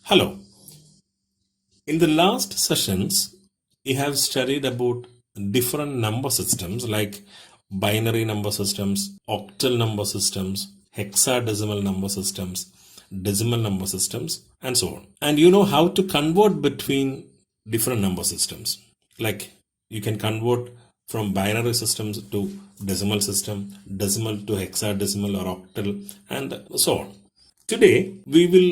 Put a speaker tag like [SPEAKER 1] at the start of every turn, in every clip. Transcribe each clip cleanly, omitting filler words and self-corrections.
[SPEAKER 1] Hello. In the last sessions, we have studied about different number systems like binary number systems, octal number systems, hexadecimal number systems, decimal number systems, and so on. And you know how to convert between different number systems. Like you can convert from binary systems to decimal system, decimal to hexadecimal or octal, and so on. Today, we will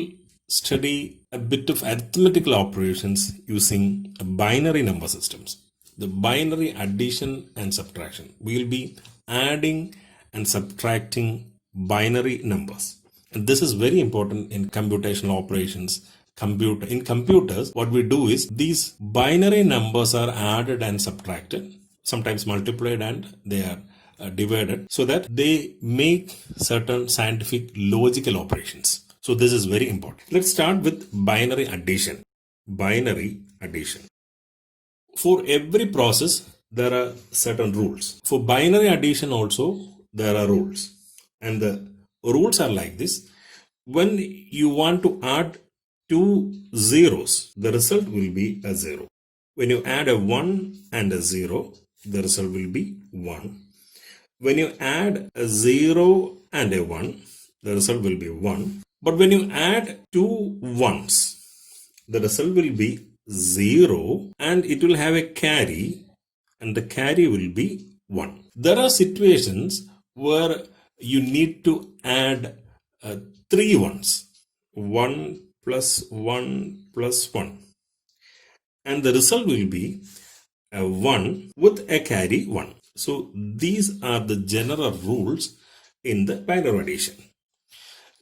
[SPEAKER 1] study a bit of arithmetical operations using binary number systems. The binary addition and subtraction. We will be adding and subtracting binary numbers. And this is very important in computational operations. In computers, what we do is these binary numbers are added and subtracted, sometimes multiplied, and they are divided so that they make certain scientific logical operations. So this is very important. Let's start with binary addition. Binary addition. For every process, there are certain rules. For binary addition also, there are rules. And the rules are like this. When you want to add two zeros, the result will be a 0. When you add a 1 and a 0, the result will be 1. When you add a 0 and a 1, the result will be 1. But when you add two ones, the result will be 0 and it will have a carry, and the carry will be 1. There are situations where you need to add 3 ones, 1 plus 1 plus 1. And the result will be a 1 with a carry 1. So these are the general rules in the binary addition.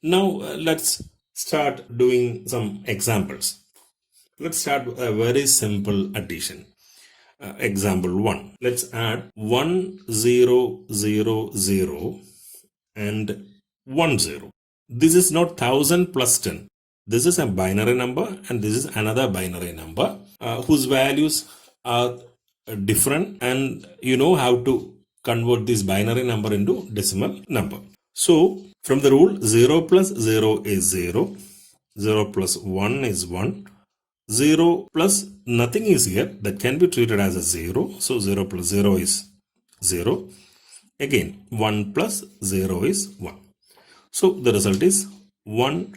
[SPEAKER 1] Now let's start doing some examples. Let's start with a very simple addition. Example 1. Let's add 1 0 0 0 and 1 0. This is not 1000 plus 10. This is a binary number and this is another binary number whose values are different, and you know how to convert this binary number into decimal number. So from the rule, 0 plus 0 is 0, 0 plus 1 is 1, 0 plus nothing is here, that can be treated as a 0, so 0 plus 0 is 0. Again, 1 plus 0 is 1. So the result is 1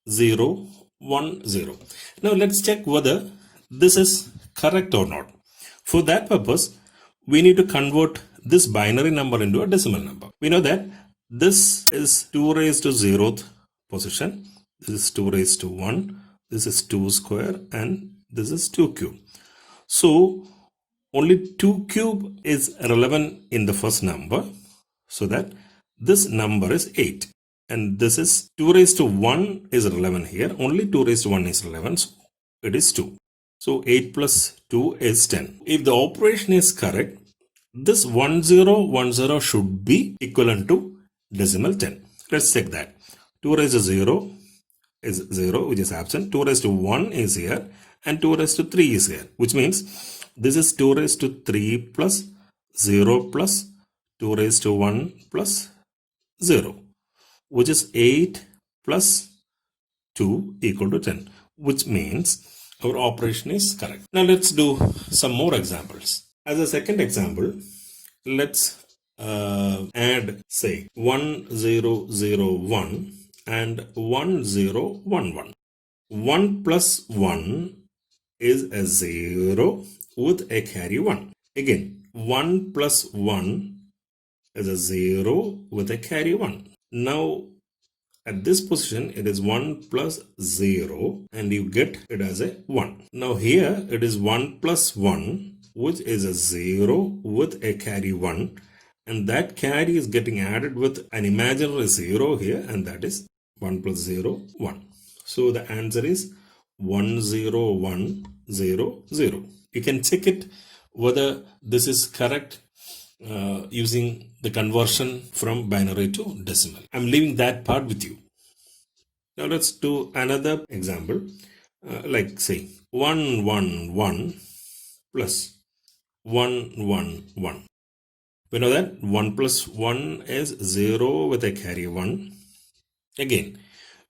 [SPEAKER 1] 0 1 0. Now let's check whether this is correct or not. For that purpose, we need to convert this binary number into a decimal number. We know that this is 2 raised to 0th position. This is 2 raised to 1. This is 2 square and this is 2 cube. So only 2 cube is relevant in the first number, so that this number is 8. And this is 2 raised to 1 is relevant here. Only 2 raised to 1 is relevant, so it is 2. So 8 plus 2 is 10. If the operation is correct, this 1010 should be equivalent to decimal 10. Let's check that. 2 raised to 0 is 0, which is absent. 2 raised to 1 is here and 2 raised to 3 is here, which means this is 2 raised to 3 plus 0 plus 2 raised to 1 plus 0, which is 8 plus 2 equal to 10, which means our operation is correct. Now let's do some more examples. As a second example, let's add, say, 1 0 0 1 and 1 0 1 1. 1 plus 1 is a 0 with a carry 1. Again, 1 plus 1 is a 0 with a carry 1. Now at this position, it is 1 plus 0 and you get it as a 1. Now here it is 1 plus 1, which is a 0 with a carry 1. And that carry is getting added with an imaginary 0 here, and that is 1 plus 0, 1. So the answer is 1 0 1 0 0. You can check it whether this is correct using the conversion from binary to decimal. I'm leaving that part with you. Now let's do another example, like say 1 1 1 plus 1 1 1. We know that 1 plus 1 is 0 with a carry 1. Again,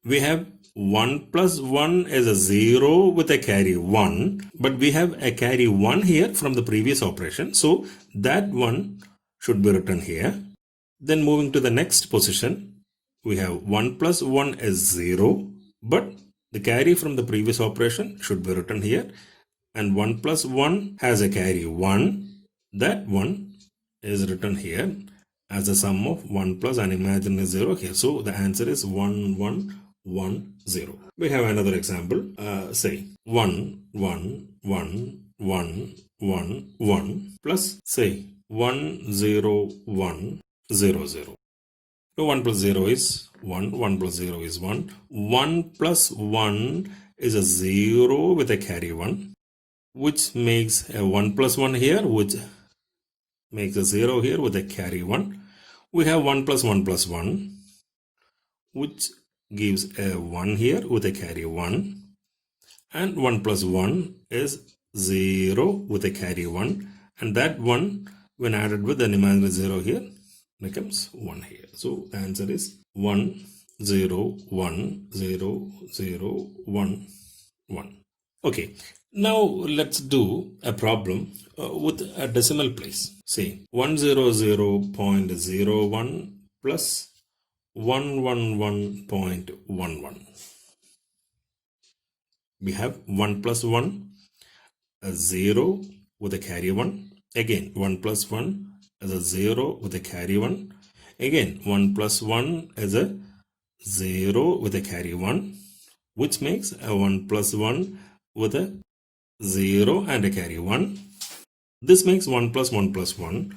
[SPEAKER 1] we have 1 plus 1 is a 0 with a carry 1, but we have a carry 1 here from the previous operation, so that 1 should be written here. Then moving to the next position, we have 1 plus 1 is 0, but the carry from the previous operation should be written here, and 1 plus 1 has a carry 1. That 1 is written here as a sum of 1 plus an imaginary 0 here. So the answer is 1, 1, 1, 0. We have another example. Say 1, 1, 1, 1, 1, 1 plus say 1, 0, 1, 0, 0. So 1 plus 0 is 1, 1 plus 0 is 1. 1 plus 1 is a 0 with a carry 1, which makes a 1 plus 1 here, which makes a 0 here with a carry 1. We have 1 plus 1 plus 1, which gives a 1 here with a carry 1. And 1 plus 1 is 0 with a carry 1. And that 1, when added with an imaginary 0 here, becomes 1 here. So the answer is 1, 0, 1, 0, 0, 1, 1. Okay, now let's do a problem with a decimal place. Say 100.01 plus 111.11. We have 1 plus 1, a 0 with a carry 1. Again, 1 plus 1 is a 0 with a carry 1. Again, 1 plus 1 is a 0 with a carry 1, which makes a 1 plus 1 with a 0 and a carry 1. This makes 1 plus 1 plus 1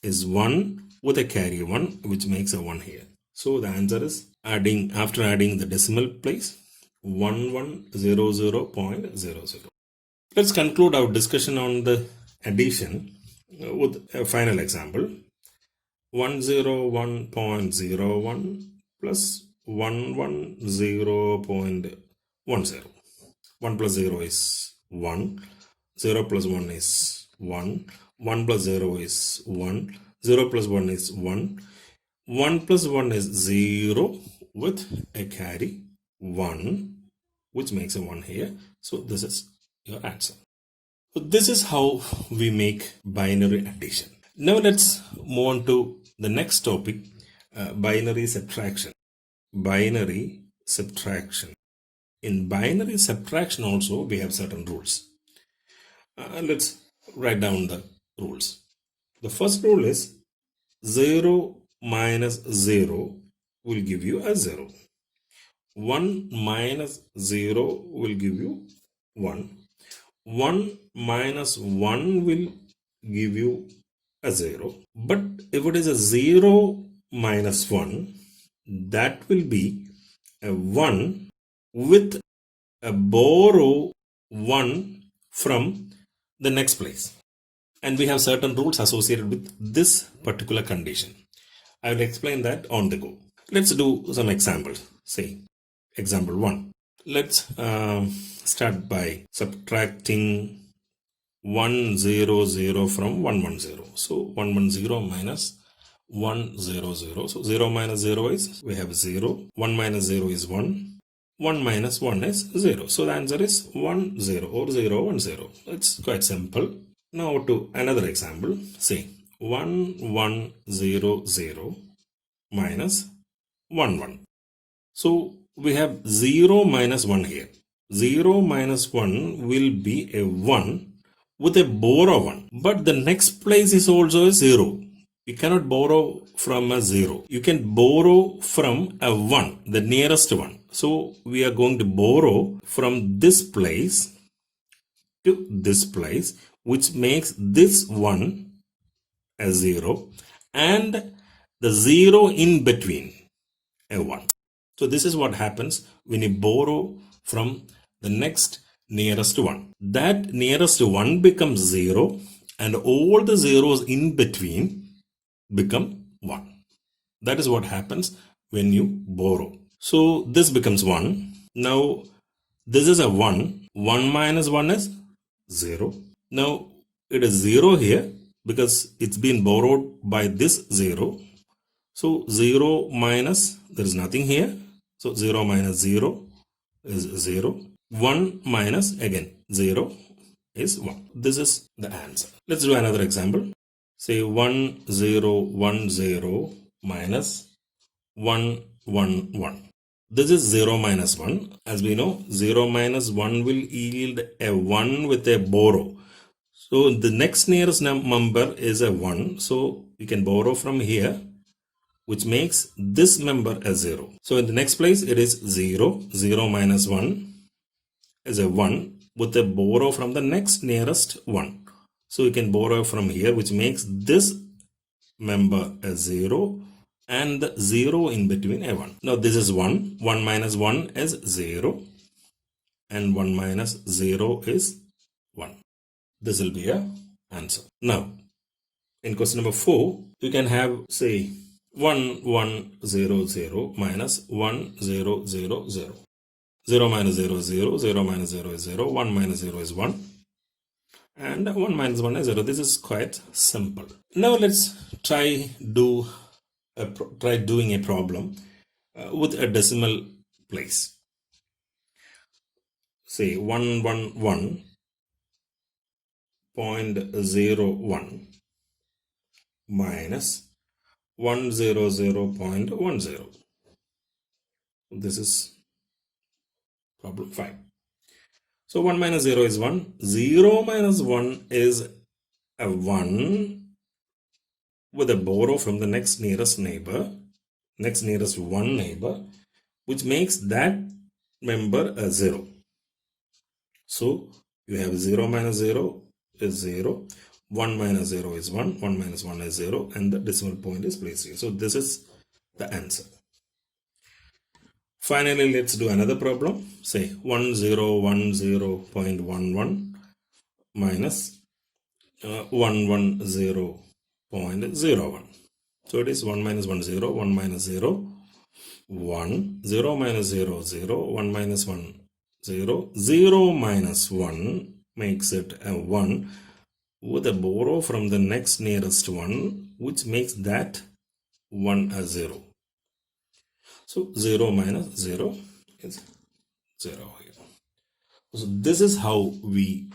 [SPEAKER 1] is 1 with a carry 1, which makes a 1 here. So the answer is after adding the decimal place, 1100.00. Let's conclude our discussion on the addition with a final example. 101.01 plus 110.10. 1 plus 0 is 1. 0 plus 1 is 1. 1 plus 0 is 1. 0 plus 1 is 1. 1 plus 1 is 0 with a carry 1, which makes a 1 here. So this is your answer. So this is how we make binary addition. Now let's move on to the next topic, binary subtraction. Binary subtraction. In binary subtraction also we have certain rules. Let's write down the rules. The first rule is 0 minus 0 will give you a 0. 1 minus 0 will give you 1. 1 minus 1 will give you a 0. But if it is a 0 minus 1, that will be a 1 with a borrow 1 from the next place. And we have certain rules associated with this particular condition. I will explain that on the go. Let's do some examples. Say, example 1. Let's start by subtracting 100 from 110. So 110 minus 100. So 0 minus 0 is, we have 0. 1 minus 0 is 1. 1 minus 1 is 0. So the answer is 1, 0 or 0, 1, 0. It's quite simple. Now to another example. Say 1100 minus 1, 1. So we have 0 minus 1 here. 0 minus 1 will be a 1 with a borrow 1. But the next place is also a 0. You cannot borrow from a 0. You can borrow from a 1, the nearest one. So we are going to borrow from this place to this place, which makes this 1 a 0 and the 0 in between a 1. So this is what happens when you borrow from the next nearest one. That nearest one becomes 0 and all the zeros in between become 1. That is what happens when you borrow. So this becomes 1. Now this is a 1. 1 minus 1 is 0. Now it is 0 here because it's been borrowed by this 0. So 0 minus, there is nothing here. So 0 minus 0. is 0. 1 minus again 0 is 1. This is the answer. Let's do another example. Say 1 0 1 0 minus 1 1 1. This is 0 minus 1. As we know, 0 minus 1 will yield a 1 with a borrow. So the next nearest number is a 1. So we can borrow from here, which makes this member a 0. So in the next place, it is 0. 0 minus 1 is a 1 with a borrow from the next nearest 1. So we can borrow from here, which makes this member a 0 and the 0 in between a 1. Now this is 1. 1 minus 1 is 0 and 1 minus 0 is 1. This will be a answer. Now in question number 4, you can have say 1 1 0 0 minus 1 0 0 0. 0 minus 0 is 0, 0 minus 0 is 0, 1 minus 0 is 1, and 1 minus 1 is 0. This is quite simple. Now let's try doing a problem with a decimal place. Say 111.01 minus 100.10. This is problem 5. So 1 minus 0 is 1. 0 minus 1 is a 1 with a borrow from the next nearest neighbor, next nearest 1 neighbor, which makes that member a 0. So you have 0 minus 0 is 0. 1 minus 0 is 1. 1 minus 1 is 0. And the decimal point is placed here. So this is the answer. Finally, let's do another problem. Say 1010.11 minus 110.01. So it is 1 minus 1 0, 1 minus 0 1, 0 minus 0 0, 1 minus 1 0, 0 minus 1 makes it a 1 with a borrow from the next nearest one, which makes that 1 a 0. So 0 minus 0 is 0 here. So this is how we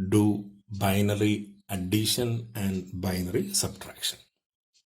[SPEAKER 1] do binary addition and binary subtraction.